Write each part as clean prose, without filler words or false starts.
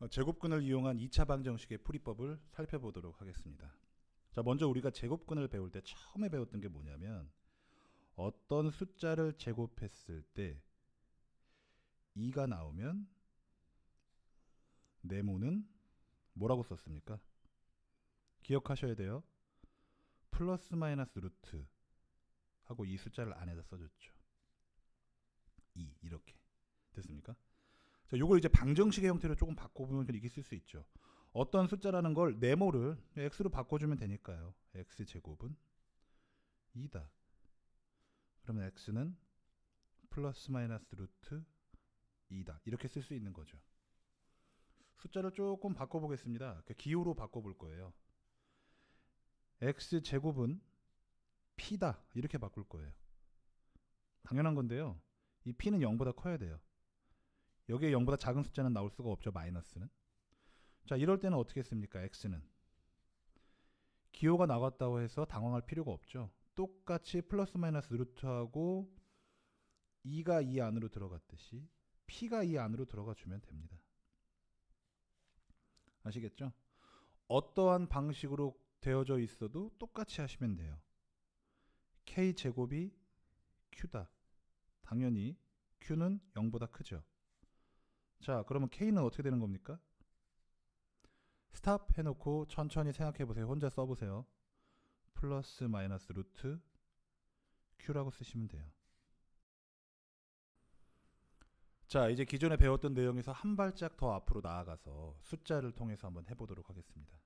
제곱근을 이용한 2차 방정식의 풀이법을 살펴보도록 하겠습니다. 자, 먼저 우리가 제곱근을 배울 때 처음에 배웠던 게 뭐냐면 어떤 숫자를 제곱했을 때 2가 나오면 네모는 뭐라고 썼습니까? 기억하셔야 돼요. 플러스 마이너스 루트 하고 이 숫자를 안에다 써줬죠. 2 이렇게 됐습니까? 자, 요걸 이제 방정식의 형태로 조금 바꿔보면 이렇게 쓸 수 있죠. 어떤 숫자라는 걸 네모를 x로 바꿔주면 되니까요. x제곱은 2다. 그러면 x는 플러스 마이너스 루트 2다. 이렇게 쓸 수 있는 거죠. 숫자를 조금 바꿔보겠습니다. 기호로 바꿔볼 거예요. x제곱은 p다. 이렇게 바꿀 거예요. 당연한 건데요. 이 p는 0보다 커야 돼요. 여기에 0보다 작은 숫자는 나올 수가 없죠. 마이너스는. 자, 이럴 때는 어떻게 씁니까? x는 기호가 나갔다고 해서 당황할 필요가 없죠. 똑같이 플러스 마이너스 루트하고 2가 이 안으로 들어갔듯이 p가 이 안으로 들어가 주면 됩니다. 아시겠죠? 어떠한 방식으로 되어져 있어도 똑같이 하시면 돼요. k제곱이 q다. 당연히 q는 0보다 크죠. 자, 그러면 k는 어떻게 되는 겁니까? 스탑 해놓고 천천히 생각해보세요. 혼자 써보세요. 플러스 마이너스 루트 q라고 쓰시면 돼요. 자, 이제 기존에 배웠던 내용에서 한 발짝 더 앞으로 나아가서 숫자를 통해서 한번 해보도록 하겠습니다.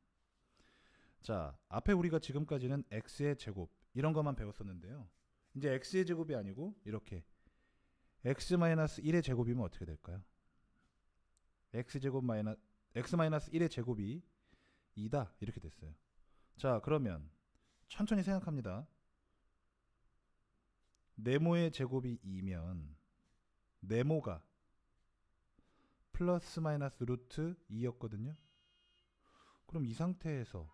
자, 앞에 우리가 지금까지는 x의 제곱 이런 것만 배웠었는데요. 이제 x의 제곱이 아니고 이렇게 x-1의 제곱이면 어떻게 될까요? x제곱 마이너스 x-1의 제곱이 2다 이렇게 됐어요. 자, 그러면 천천히 생각합니다. 네모의 제곱이 2면 네모가 플러스 마이너스 루트 2였거든요. 그럼 이 상태에서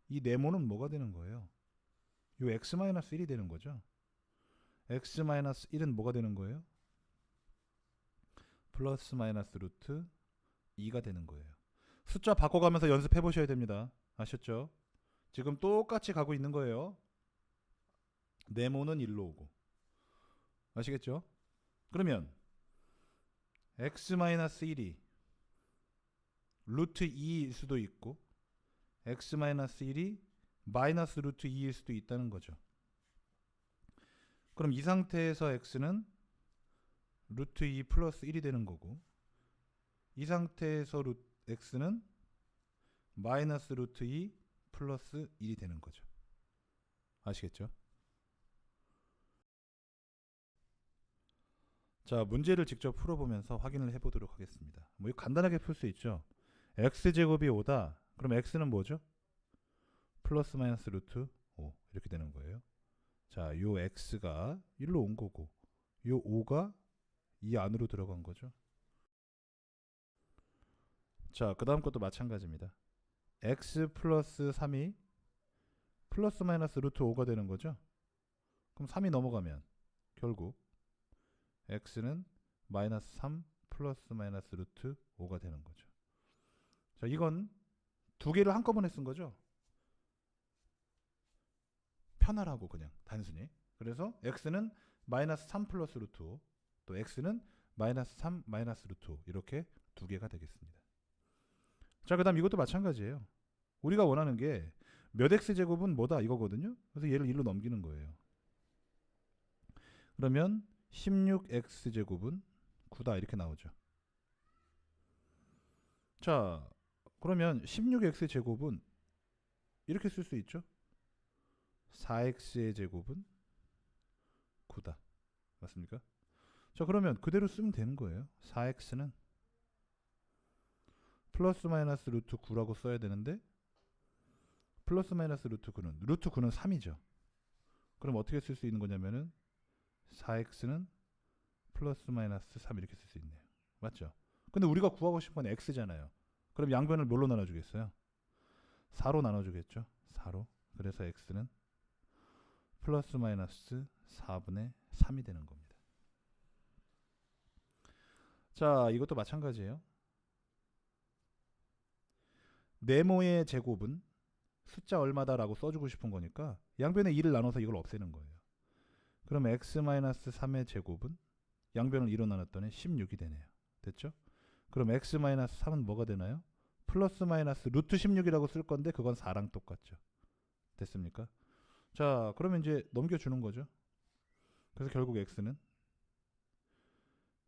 이 네모는 뭐가 되는 거예요? 요 x-1이 되는 거죠. x-1은 뭐가 되는 거예요? 플러스 마이너스 루트 2가 되는 거예요. 숫자 바꿔가면서 연습해 보셔야 됩니다. 아셨죠? 지금 똑같이 가고 있는 거예요. 네모는 1로 오고. 아시겠죠? 그러면 x-1이 루트 2일 수도 있고 x-1이 마이너스 루트 2일 수도 있다는 거죠. 그럼 이 상태에서 x는 루트 2 플러스 1이 되는 거고 이 상태에서 x는 마이너스 루트 2 플러스 1이 되는 거죠. 아시겠죠? 자, 문제를 직접 풀어보면서 확인을 해보도록 하겠습니다. 뭐 이거 간단하게 풀 수 있죠. x제곱이 5다. 그럼 x는 뭐죠? 플러스 마이너스 루트 5 이렇게 되는 거예요. 자, 요 x가 1로 온 거고 요 5가 이 안으로 들어간 거죠. 자, 그 다음 것도 마찬가지입니다. x 플러스 3이 플러스 마이너스 루트 5가 되는 거죠. 그럼 3이 넘어가면 결국 x는 마이너스 3 플러스 마이너스 루트 5가 되는 거죠. 자, 이건 두 개를 한꺼번에 쓴 거죠. 편하라고 그냥 단순히. 그래서 x는 마이너스 3 플러스 루트 5, 또 x는 마이너스 3 마이너스 루트 5 이렇게 두 개가 되겠습니다. 자, 그 다음 이것도 마찬가지예요. 우리가 원하는 게 몇 x제곱은 뭐다 이거거든요. 그래서 얘를 1로 넘기는 거예요. 그러면 16x제곱은 9다 이렇게 나오죠. 자, 그러면 16x제곱은 이렇게 쓸 수 있죠. 4x의 제곱은 9다. 맞습니까? 자, 그러면 그대로 쓰면 되는 거예요. 4x는 플러스 마이너스 루트 9라고 써야 되는데 플러스 마이너스 루트 9는 3이죠. 그럼 어떻게 쓸 수 있는 거냐면은 4x는 플러스 마이너스 3 이렇게 쓸 수 있네요. 맞죠? 근데 우리가 구하고 싶은 건 x잖아요. 그럼 양변을 뭘로 나눠주겠어요? 4로 나눠주겠죠. 4로. 그래서 x는 플러스 마이너스 4분의 3이 되는 겁니다. 자, 이것도 마찬가지예요. 네모의 제곱은 숫자 얼마다라고 써주고 싶은 거니까 양변에 2를 나눠서 이걸 없애는 거예요. 그럼 x-3의 제곱은 양변을 2로 나눴더니 16이 되네요. 됐죠? 그럼 x-3은 뭐가 되나요? 플러스 마이너스 루트 16이라고 쓸 건데 그건 4랑 똑같죠. 됐습니까? 자, 그러면 이제 넘겨주는 거죠. 그래서 결국 x는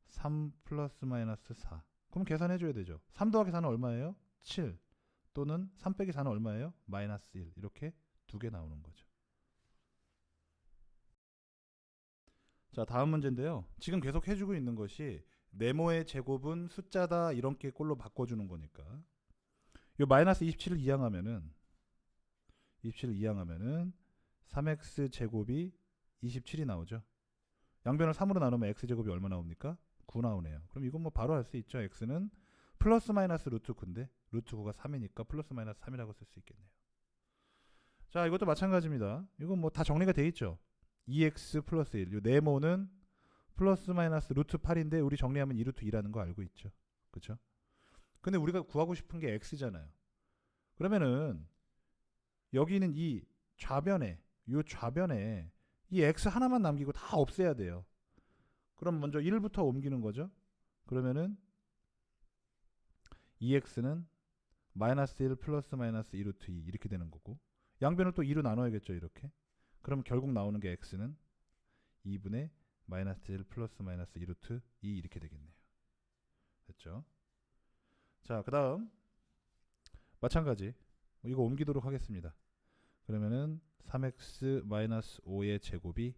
3 플러스 마이너스 4. 그럼 계산해줘야 되죠. 3 더하기 4는 얼마예요? 7. 또는 3 빼기 4는 얼마예요? 마이너스 1. 이렇게 두 개 나오는 거죠. 자, 다음 문제인데요. 지금 계속 해주고 있는 것이 네모의 제곱은 숫자다 이런 게 꼴로 바꿔주는 거니까 요 마이너스 27을 이항하면은 3x 제곱이 27이 나오죠. 양변을 3으로 나누면 x 제곱이 얼마 나옵니까? 9 나오네요. 그럼 이건 뭐 바로 알 수 있죠. x는 플러스 마이너스 루트 9인데 루트 9가 3이니까 플러스 마이너스 3이라고 쓸 수 있겠네요. 자, 이것도 마찬가지입니다. 이건 뭐 다 정리가 돼 있죠. 2x 플러스 1. 요 네모는 플러스 마이너스 루트 8인데 우리 정리하면 2루트 2라는 거 알고 있죠. 그렇죠? 근데 우리가 구하고 싶은 게 x잖아요. 그러면은 여기 있는 이 좌변에 이 x 하나만 남기고 다 없애야 돼요. 그럼 먼저 1부터 옮기는 거죠. 그러면은 2x는 마이너스 1 플러스 마이너스 2루트 2 이렇게 되는 거고 양변을 또 2로 나눠야겠죠. 이렇게. 그럼 결국 나오는 게 x는 2분의 마이너스 1 플러스 마이너스 2루트 2 이렇게 되겠네요. 됐죠? 자, 그 다음 마찬가지 이거 옮기도록 하겠습니다. 그러면은 3x 마이너스 5의 제곱이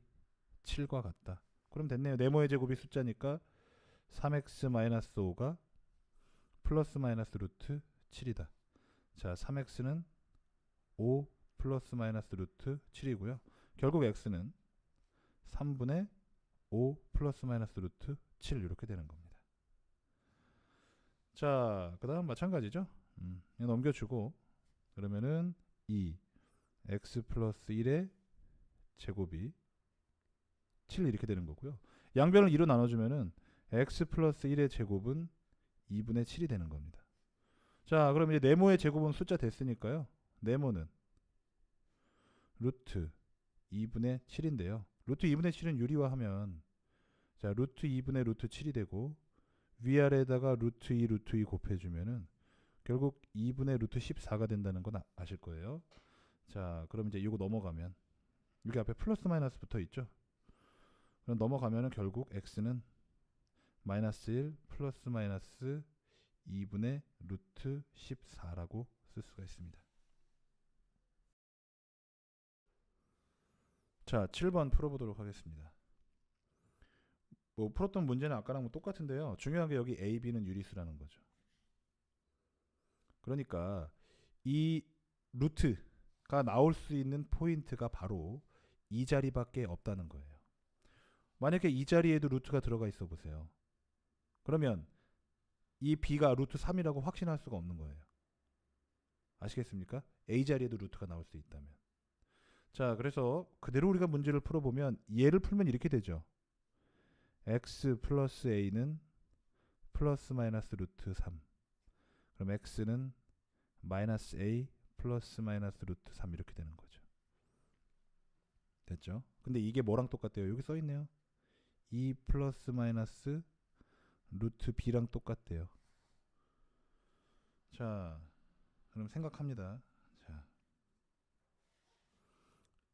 7과 같다. 그럼 됐네요. 네모의 제곱이 숫자니까 3x 마이너스 5가 플러스 마이너스 루트 7이다. 자, 3x는 5 플러스 마이너스 루트 7이고요. 결국 x는 3분의 5 플러스 마이너스 루트 7 이렇게 되는 겁니다. 자, 그 다음 마찬가지죠. 이거 넘겨주고 그러면은 2 x 플러스 1의 제곱이 7 이렇게 되는 거고요. 양변을 2로 나눠주면은 x 플러스 1의 제곱은 2분의 7이 되는 겁니다. 자, 그럼 이제 네모의 제곱은 숫자 됐으니까요. 네모는 루트 2분의 7인데요. 루트 2분의 7은 유리화하면 자, 루트 2분의 루트 7이 되고 위아래에다가 루트 2 루트 2 곱해주면은 결국 2분의 루트 14가 된다는 건 아실 거예요. 자, 그럼 이제 이거 넘어가면 여기 앞에 플러스 마이너스 붙어 있죠. 그럼 넘어가면은 결국 x는 마이너스 1 플러스 마이너스 2분의 루트 14라고 쓸 수가 있습니다. 자, 7번 풀어보도록 하겠습니다. 뭐 풀었던 문제는 아까랑 뭐 똑같은데요. 중요한 게 여기 a, b는 유리수라는 거죠. 그러니까 이 루트가 나올 수 있는 포인트가 바로 이 자리밖에 없다는 거예요. 만약에 이 자리에도 루트가 들어가 있어 보세요. 그러면 이 b가 루트 3이라고 확신할 수가 없는 거예요. 아시겠습니까? a 자리에도 루트가 나올 수 있다면. 자, 그래서 그대로 우리가 문제를 풀어보면 얘를 풀면 이렇게 되죠. x 플러스 a는 플러스 마이너스 루트 3. 그럼 x는 마이너스 a 플러스 마이너스 루트 3 이렇게 되는 거죠. 됐죠? 근데 이게 뭐랑 똑같대요? 여기 써있네요. 2 플러스 마이너스 루트 b랑 똑같대요. 자, 그럼 생각합니다. 자,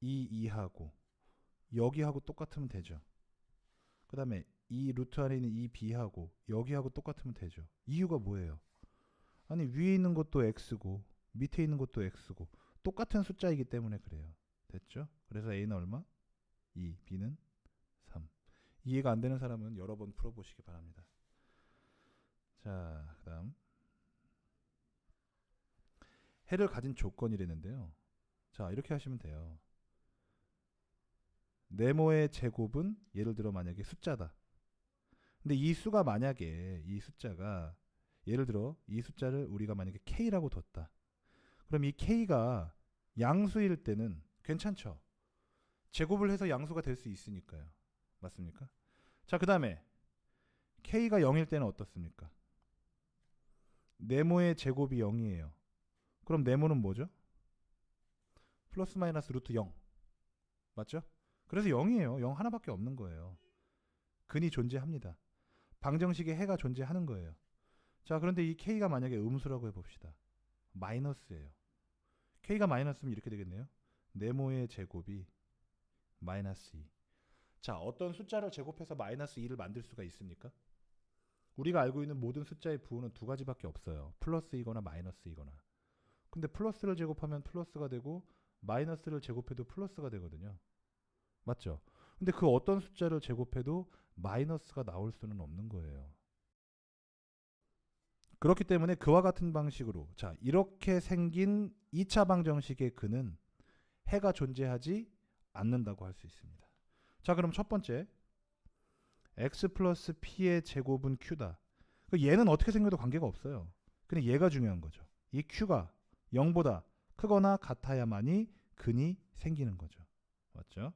2하고 여기하고 똑같으면 되죠. 그 다음에 이 루트 안에 있는 이 b하고 여기하고 똑같으면 되죠. 이유가 뭐예요? 아니, 위에 있는 것도 x고 밑에 있는 것도 x고 똑같은 숫자이기 때문에 그래요. 됐죠? 그래서 a는 얼마? 2, b는 3. 이해가 안 되는 사람은 여러 번 풀어보시기 바랍니다. 자, 그 다음 해를 가진 조건이랬는데요. 자, 이렇게 하시면 돼요. 네모의 제곱은 예를 들어 만약에 숫자다. 근데 이 수가 만약에 이 숫자가 예를 들어 이 숫자를 우리가 만약에 k라고 뒀다. 그럼 이 k가 양수일 때는 괜찮죠. 제곱을 해서 양수가 될 수 있으니까요. 맞습니까? 자, 그 다음에 k가 0일 때는 어떻습니까? 네모의 제곱이 0이에요. 그럼 네모는 뭐죠? 플러스 마이너스 루트 0. 맞죠? 그래서 0이에요. 0 하나밖에 없는 거예요. 근이 존재합니다. 방정식에 해가 존재하는 거예요. 자, 그런데 이 k가 만약에 음수라고 해봅시다. 마이너스예요. k가 마이너스면 이렇게 되겠네요. 네모의 제곱이 마이너스 2. 자, 어떤 숫자를 제곱해서 마이너스 2를 만들 수가 있습니까? 우리가 알고 있는 모든 숫자의 부호는 두 가지밖에 없어요. 플러스이거나 마이너스이거나. 근데 플러스를 제곱하면 플러스가 되고 마이너스를 제곱해도 플러스가 되거든요. 맞죠? 근데 그 어떤 숫자를 제곱해도 마이너스가 나올 수는 없는 거예요. 그렇기 때문에 그와 같은 방식으로 자, 이렇게 생긴 2차 방정식의 근은 해가 존재하지 않는다고 할 수 있습니다. 자, 그럼 첫 번째 x 플러스 p의 제곱은 q다. 얘는 어떻게 생겨도 관계가 없어요. 근데 얘가 중요한 거죠. 이 q가 0보다 크거나 같아야만이 근이 생기는 거죠. 맞죠?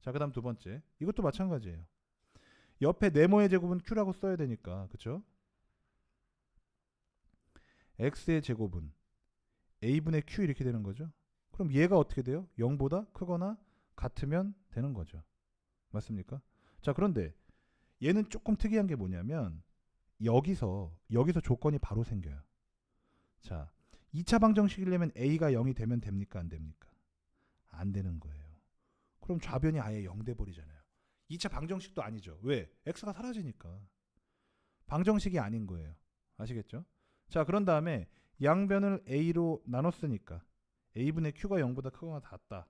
자, 그 다음 두 번째. 이것도 마찬가지예요. 옆에 네모의 제곱은 q라고 써야 되니까. 그쵸? x의 제곱은 a분의 q 이렇게 되는 거죠. 그럼 얘가 어떻게 돼요? 0보다 크거나 같으면 되는 거죠. 맞습니까? 자, 그런데 얘는 조금 특이한 게 뭐냐면 여기서 조건이 바로 생겨요. 자, 2차 방정식이려면 a가 0이 되면 됩니까? 안 됩니까? 안 되는 거예요. 그럼 좌변이 아예 0 돼 버리잖아요. 2차 방정식도 아니죠. 왜? x가 사라지니까. 방정식이 아닌 거예요. 아시겠죠? 자, 그런 다음에 양변을 a로 나눴으니까 a분의 q가 0보다 크거나 같다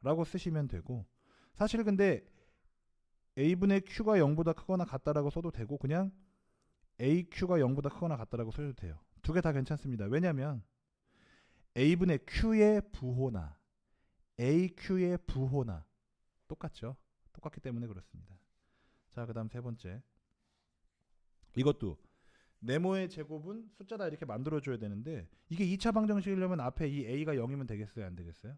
라고 쓰시면 되고, 사실 근데 a분의 q가 0보다 크거나 같다라고 써도 되고 그냥 aq가 0보다 크거나 같다라고 써도 돼요. 두 개 다 괜찮습니다. 왜냐하면 a분의 q의 부호나 aq의 부호나 똑같죠. 똑같기 때문에 그렇습니다. 자, 그 다음 세 번째. 이것도 네모의 제곱은 숫자다 이렇게 만들어줘야 되는데 이게 2차 방정식이려면 앞에 이 a가 0이면 되겠어요? 안 되겠어요?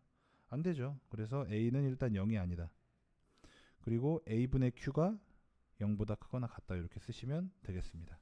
안 되죠. 그래서 a는 일단 0이 아니다. 그리고 a분의 q가 0보다 크거나 같다 이렇게 쓰시면 되겠습니다.